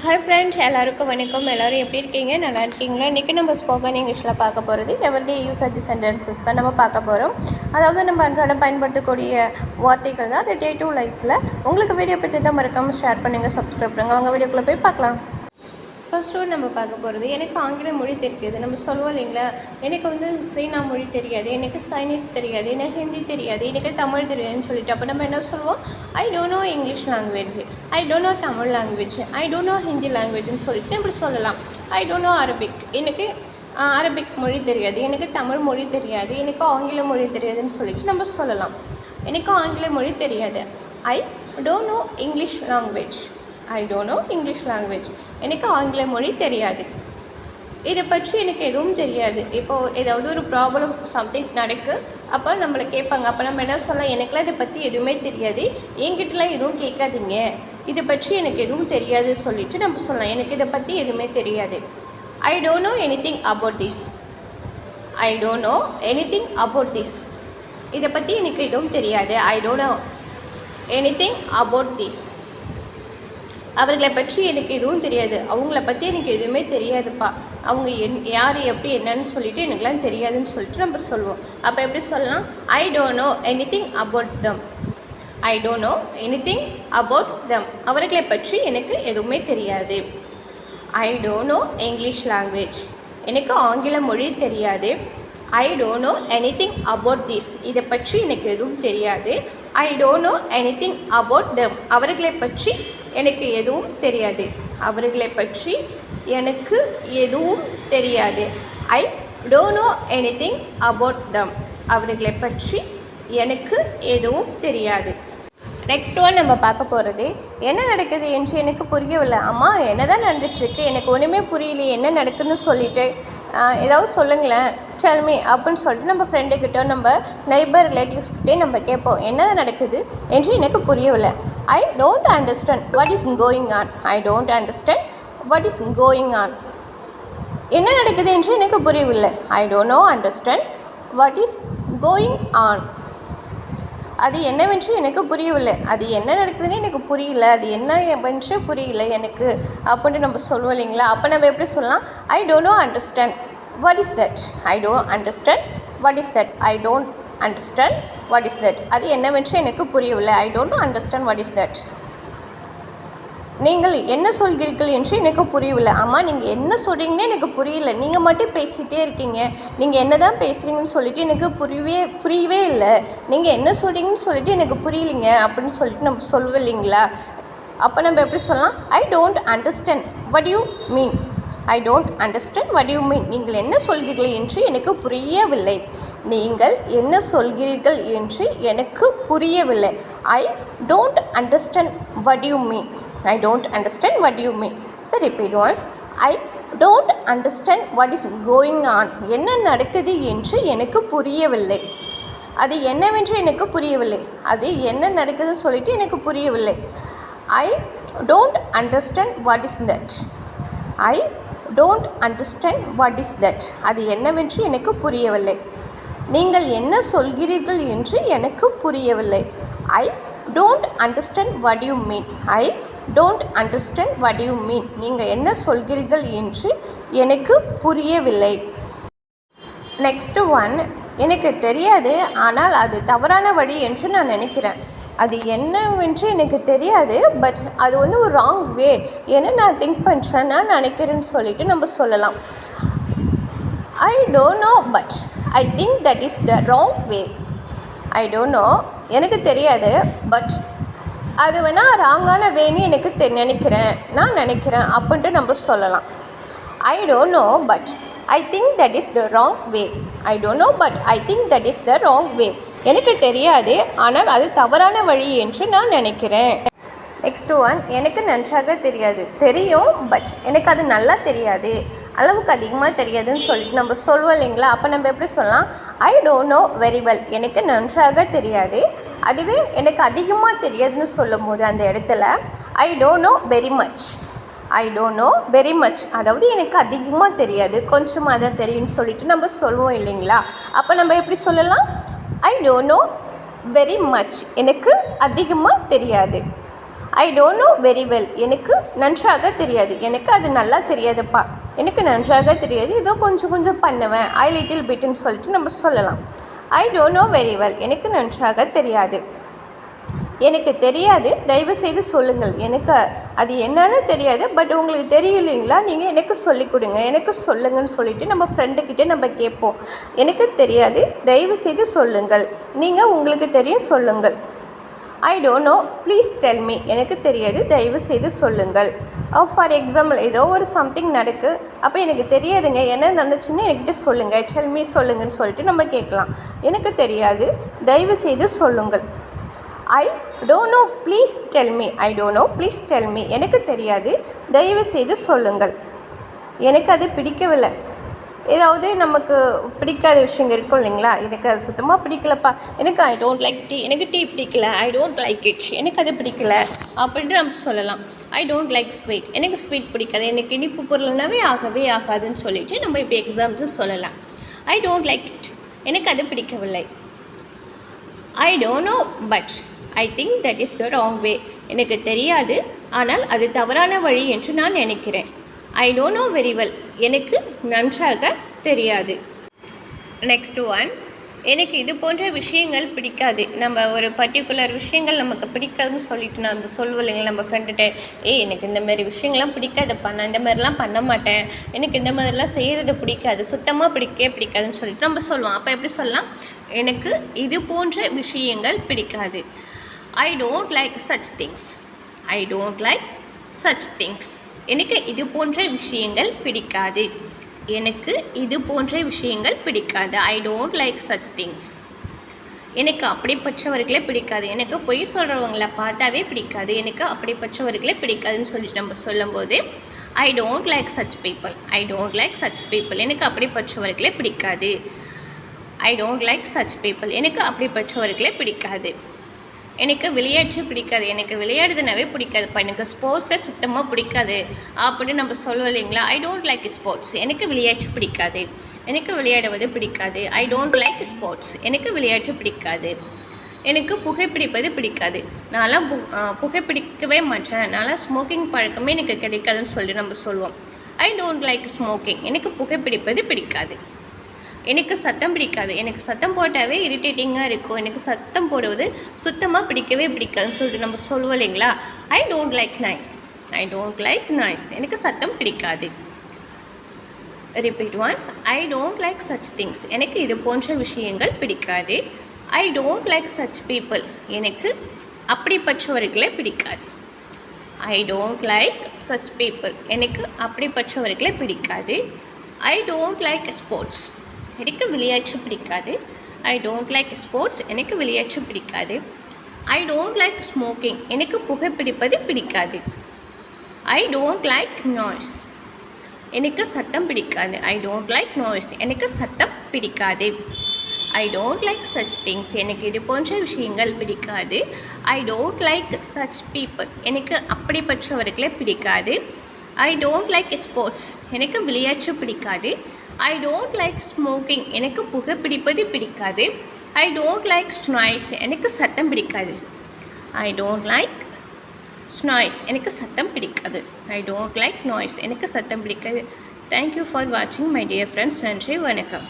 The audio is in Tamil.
ஹாய் ஃப்ரெண்ட்ஸ், எல்லாருக்கும் வணக்கம். எல்லோரும் எப்படி இருக்கீங்க? நல்லா இருக்கீங்களா? இன்றைக்கி நம்ம ஸ்போக்கன் இங்கிலீஷில் பார்க்க போகிறது எவரிடே யூசேஜ் சென்டென்சஸ் தான் நம்ம பார்க்க போகிறோம். அதாவது நம்ம அன்றாடம் பயன்படுத்தக்கூடிய வார்த்தைகள் தான் அது டே டு லைஃப்பில். உங்களுக்கு வீடியோ பற்றி தான் மறக்காமல் ஷேர் பண்ணுங்கள், சப்ஸ்கிரைப் பண்ணுங்கள். அவங்க வீடியோக்குள்ளே போய் பார்க்கலாம். ஃபர்ஸ்ட் ஒன் நம்ம பார்க்க போகிறது, எனக்கு ஆங்கில மொழி தெரியாது. நம்ம சொல்லுவோம் இல்லைங்களா, எனக்கு சீனா மொழி தெரியாது, எனக்கு சைனீஸ் தெரியாது, எனக்கு ஹிந்தி தெரியாது, எனக்கு தமிழ் தெரியாதுன்னு சொல்லிட்டு அப்போ நம்ம என்ன சொல்லுவோம்? I don't know English language, I don't know Tamil language, I don't know Hindi லாங்குவேஜ்னு சொல்லிட்டு இப்படி சொல்லலாம். ஐ டோன்ட் நோ அரபிக், எனக்கு அரபிக் மொழி தெரியாது, எனக்கு தமிழ் மொழி தெரியாது, எனக்கு ஆங்கில மொழி தெரியாதுன்னு சொல்லிட்டு நம்ம சொல்லலாம். எனக்கு ஆங்கில மொழி தெரியாது. ஐ don't know English language, I don't know English language, எனக்கு ஆங்கில மொழி தெரியாது. இதை பற்றி எனக்கு எதுவும் தெரியாது. இப்போது ஏதாவது ஒரு ப்ராப்ளம் சம்திங் நடக்கு, அப்போ நம்மளை கேட்பாங்க. அப்போ நம்ம என்ன சொல்லலாம்? எனக்குலாம் இதை பற்றி எதுவுமே தெரியாது, என்கிட்டலாம் எதுவும் கேட்காதீங்க, இதை பற்றி எனக்கு எதுவும் தெரியாது சொல்லிவிட்டு நம்ம சொல்லலாம். எனக்கு இதை பற்றி எதுவுமே தெரியாது. ஐ don't know anything about this, I don't know anything about this, இதை பற்றி எனக்கு எதுவும் தெரியாது. ஐ don't know anything about this, அவர்களை பற்றி எனக்கு எதுவும் தெரியாது, அவங்கள பற்றி எனக்கு எதுவுமே தெரியாதுப்பா, அவங்க யார் எப்படி என்னன்னு சொல்லிட்டு எனக்குலாம் தெரியாதுன்னு சொல்லிட்டு நம்ம சொல்லுவோம். அப்போ எப்படி சொல்லலாம்? I don't know anything about them, I don't know anything about them, அவர்களை பற்றி எனக்கு எதுவுமே தெரியாது. ஐ டோன்ட் நோ இங்கிலீஷ் லாங்குவேஜ், எனக்கு ஆங்கில மொழி தெரியாது. ஐ don't know anything about this, இதை பற்றி எனக்கு எதுவும் தெரியாது. ஐ don't know anything about them, அவர்களை பற்றி எனக்கு எதுவும் தெரியாது, அவர்களை பற்றி எனக்கு எதுவும் தெரியாது. ஐ don't know anything about them, அவர்களை பற்றி எனக்கு எதுவும் தெரியாது. நெக்ஸ்ட் ஒன் நம்ம பார்க்க போகிறது, என்ன நடக்குது என்று எனக்கு புரியவில்லை. அம்மா, என்ன தான் நடந்துகிட்ருக்கு, எனக்கு ஒன்றுமே புரியலையே, என்ன நடக்குதுன்னு சொல்லிவிட்டு ஏதாவது சொல்லுங்களேன், டெல் மீ அப்படின்னு சொல்லிட்டு நம்ம ஃப்ரெண்டுக்கிட்ட, நம்ம நெய்பர் ரிலேட்டிவ்ஸ்கிட்டே நம்ம கேட்போம். என்ன நடக்குது என்று எனக்கு புரியவில்லை. I don't understand what is going on, I don't understand what is going on, என்ன நடக்குது என்று எனக்கு புரியவில்லை. ஐ don't no understand what is going on, அது என்னவென்று எனக்கு புரியவில்லை, அது என்ன நடக்குதுன்னு எனக்கு புரியல, அது என்னவென்று புரியல எனக்கு அப்படின்னு நம்ம சொல்லுவோம் இல்லைங்களா. அப்போ நம்ம எப்படி சொல்லலாம்? I don't no understand what is that, I don't understand what is that, I don't understand what is that, அது என்னவென்று எனக்கு புரியவில்லை. ஐ don't no understand what is that. நீங்கள் என்ன சொல்கிறீர்கள் என்று எனக்கு புரியவில்லை. அம்மா, நீங்கள் என்ன சொல்கிறீங்கன்னு எனக்கு புரியல, நீங்கள் மட்டும் பேசிகிட்டே இருக்கீங்க, நீங்கள் என்ன தான் பேசுகிறீங்கன்னு சொல்லிட்டு எனக்கு புரியவே இல்லை, நீங்கள் என்ன சொல்கிறீங்கன்னு சொல்லிட்டு எனக்கு புரியலைங்க அப்படின்னு சொல்லிட்டு நம்ம சொல்லுவோம் இல்லைங்களா. அப்போ நம்ம எப்படி சொல்லலாம்? I don't understand what you mean, I don't understand what you mean, நீங்கள் என்ன சொல்கிறீர்கள் என்று எனக்கு புரியவில்லை, நீங்கள் என்ன சொல்கிறீர்கள் என்று எனக்கு புரியவில்லை. I don't understand what you mean, I don't understand what you mean. So repeat once. I don't understand what is going on. என்ன நடக்குது என்று எனக்கு புரியவில்லை, அது என்னவென்று எனக்கு புரியவில்லை, அது என்ன நடக்குதுன்னு சொல்லிட்டு எனக்கு புரியவில்லை. I don't understand what is that, I don't understand what is that, அது என்னவென்று எனக்கு புரியவில்லை. நீங்கள் என்ன சொல்கிறீர்கள் என்று எனக்கு புரியவில்லை. I don't understand what you mean, I don't understand what you mean, நீங்கள் என்ன சொல்கிறீர்கள் என்று எனக்கு புரியவில்லை. நெக்ஸ்ட் ஒன், எனக்கு தெரியாது ஆனால் அது தவறான வழி என்று நான் நினைக்கிறேன். அது என்னவென்று எனக்கு தெரியாது, பட் அது ஒரு ராங் வே என்ன நான் திங்க் பண்ணுறேன், நான் நினைக்கிறேன்னு சொல்லிட்டு நம்ம சொல்லலாம். I don't no but I think that is the wrong way. I don't no, எனக்கு தெரியாது, பட் அது வேணால் ராங்கான வேன்னு எனக்கு நான் நினைக்கிறேன் அப்படின்ட்டு நம்ம சொல்லலாம். I don't no but I think that is the wrong way, I don't no but I think that is the wrong வே, எனக்கு தெரியாது ஆனால் அது தவறான வழி என்று நான் நினைக்கிறேன். நெக்ஸ்ட் ஒன், எனக்கு நன்றாக தெரியாது. தெரியும், பட் எனக்கு அது நல்லா தெரியாது, அளவுக்கு அதிகமாக தெரியாதுன்னு சொல்லிட்டு நம்ம சொல்லுவோம் இல்லைங்களா. அப்போ நம்ம எப்படி சொல்லலாம்? I don't no very well, எனக்கு நன்றாக தெரியாது. அதுவே எனக்கு அதிகமாக தெரியாதுன்னு சொல்லும் போது அந்த இடத்துல ஐ don't no very much, I don't no very much, அதாவது எனக்கு அதிகமாக தெரியாது, கொஞ்சமாக தான் தெரியும்னு சொல்லிட்டு நம்ம சொல்லுவோம் இல்லைங்களா. அப்போ நம்ம எப்படி சொல்லலாம்? I don't no very much, எனக்கு அதிகமாக தெரியாது. ஐ டோன்ட் நோ வெரி வெல். எனக்கு நன்றாக தெரியாது. எனக்கு அது நல்லா தெரியாதுப்பா. எனக்கு நன்றாக தெரியாது. ஏதோ கொஞ்சம் கொஞ்சம் பண்ணுவேன். ஐ லிட்டில் பிட்னு சொல்லிட்டு நம்ம சொல்லலாம். I don't no very well. எனக்கு நன்றாக தெரியாது. எனக்கு தெரியாது, தயவுசெய்து சொல்லுங்கள். எனக்கு அது என்னன்னு தெரியாது, பட் உங்களுக்கு தெரியும் இல்லைங்களா, நீங்கள் எனக்கு சொல்லிக் கொடுங்க, எனக்கு சொல்லுங்கன்னு சொல்லிவிட்டு நம்ம ஃப்ரெண்டுக்கிட்டே நம்ம கேட்போம். எனக்கு தெரியாது, தயவுசெய்து சொல்லுங்கள். நீங்கள் உங்களுக்கு தெரியும், சொல்லுங்கள். ஐ don't no, please tell me. எனக்கு தெரியாது, தயவுசெய்து சொல்லுங்கள். ஃபார் எக்ஸாம்பிள், ஏதோ ஒரு சம்திங் நடக்குது, அப்போ எனக்கு தெரியாதுங்க, என்ன நடந்துச்சுன்னு என்கிட்ட சொல்லுங்கள், டெல் மீ, சொல்லுங்கன்னு சொல்லிட்டு நம்ம கேட்கலாம். எனக்கு தெரியாது, தயவுசெய்து சொல்லுங்கள். ஐ don't no, please tell me. I don't no, please tell me. எனக்கு தெரியாது, தயவுசெய்து சொல்லுங்கள். எனக்கு அது பிடிக்கவில்லை. ஏதாவது நமக்கு பிடிக்காத விஷயங்கள் இருக்கும் இல்லைங்களா, எனக்கு அது சுத்தமாக பிடிக்கலப்பா, எனக்கு ஐ டோன்ட் லைக் டீ, எனக்கு டீ பிடிக்கல, ஐ டோன்ட் லைக் இட், எனக்கு அது பிடிக்கல அப்படின்ட்டு நம்ம சொல்லலாம். ஐ டோன்ட் லைக் ஸ்வீட், எனக்கு ஸ்வீட் பிடிக்காது, எனக்கு இனிப்பு பொருள்னாவே ஆகவே ஆகாதுன்னு சொல்லிட்டு நம்ம இப்போ எக்ஸாம்பிள் சொல்லலாம். ஐ டோன்ட் லைக் இட், எனக்கு அது பிடிக்கவில்லை. ஐ don't no but I think that is the wrong வே. எனக்கு தெரியாது, ஆனால் அது தவறான வழி என்று நான் நினைக்கிறேன். ஐ டோன்ட் நோ வெரி வெல். எனக்கு நன்றாக தெரியாது. நெக்ஸ்ட் ஒன், எனக்கு இது போன்ற விஷயங்கள் பிடிக்காது. நம்ம ஒரு பர்டிகுலர் விஷயங்கள் நமக்கு பிடிக்காதுன்னு சொல்லிட்டு நம்ம சொல்லுவோம் இல்லைங்களா நம்ம ஃப்ரெண்டுகிட்ட, எனக்கு இந்த மாதிரி விஷயங்கள்லாம் பிடிக்காதுப்பா, நான் இந்த மாதிரிலாம் பண்ண மாட்டேன், எனக்கு இந்த மாதிரிலாம் செய்கிறது பிடிக்காது, சுத்தமாக பிடிக்காதுன்னு சொல்லிட்டு நம்ம சொல்லுவோம். அப்போ எப்படி சொல்லலாம்? எனக்கு இது போன்ற விஷயங்கள் பிடிக்காது. I don't like such things. I don't like such things. எனக்கு இது போன்ற விஷயங்கள் பிடிக்காது. எனக்கு இது போன்ற விஷயங்கள் பிடிக்காது. I don't like such things. எனக்கு அப்படிப்பட்டவர்களே பிடிக்காது. எனக்கு பொய் சொல்கிறவங்கள பார்த்தாவே பிடிக்காது. எனக்கு அப்படிப்பட்டவர்களே பிடிக்காதுன்னு சொல்லிட்டு நம்ம சொல்லும்போது I don't like such people. I don't like such people. எனக்கு அப்படிப்பட்டவர்களே பிடிக்காது. I don't like such people. எனக்கு அப்படிப்பட்டவர்களே பிடிக்காது. எனக்கு விளையாட்டு பிடிக்காது. எனக்கு விளையாடுறதுனாவே பிடிக்காதுப்பா, எனக்கு ஸ்போர்ட்ஸே சுத்தமாக பிடிக்காது அப்படின்னு நம்ம சொல்லுவோம் இல்லைங்களா. I don't like sports. எனக்கு விளையாட்டு பிடிக்காது. எனக்கு விளையாடுவது பிடிக்காது. I don't like sports. எனக்கு விளையாட்டு பிடிக்காது. எனக்கு புகைப்பிடிப்பது பிடிக்காது. நான்லாம் புகைப்பிடிக்கவே மாட்டேன். நான்லாம் ஸ்மோக்கிங் பழக்கமே எனக்கு கிடைக்காதுன்னு சொல்லி நம்ம சொல்லுவோம். I don't like smoking. எனக்கு புகைப்பிடிப்பது பிடிக்காது. எனக்கு சத்தம் பிடிக்காது. எனக்கு சத்தம் போட்டாவே இரிட்டேட்டிங்காக இருக்கும். எனக்கு சத்தம் போடுவது சுத்தமாக பிடிக்கவே பிடிக்காதுன்னு சொல்லிட்டு நம்ம சொல்லுவோம் இல்லைங்களா. I don't like noise. I don't like noise. எனக்கு சத்தம் பிடிக்காது. Repeat once. I don't like such things. எனக்கு இது போன்ற விஷயங்கள் பிடிக்காது. I don't like such people. எனக்கு அப்படிப்பட்டவர்களே பிடிக்காது. I don't like such people. எனக்கு அப்படிப்பட்டவர்களே பிடிக்காது. I don't like sports. எனக்கு விளையாட்டு பிடிக்காது. I don't like sports. எனக்கு விளையாட்டு பிடிக்காது. I don't like smoking. எனக்கு புகைப்பிடிப்பது பிடிக்காது. I don't like noise. எனக்கு சத்தம் பிடிக்காது. I don't like noise. எனக்கு சத்தம் பிடிக்காது. I don't like such things. எனக்கு இது போன்ற விஷயங்கள் பிடிக்காது. I don't like such people. எனக்கு அப்படிப்பட்டவர்களே பிடிக்காது. I don't like sports. எனக்கு விளையாட்டு பிடிக்காது. I don't like smoking. எனக்கு புகைப்பிடிப்பது பிடிக்காது. I don't like noise. எனக்கு சத்தம் பிடிக்காது. I don't like noise. எனக்கு சத்தம் பிடிக்காது. I don't like noise. எனக்கு சத்தம் பிடிக்காது. தேங்க்யூ ஃபார் வாட்சிங் மை டியர் ஃப்ரெண்ட்ஸ். நன்றி, வணக்கம்.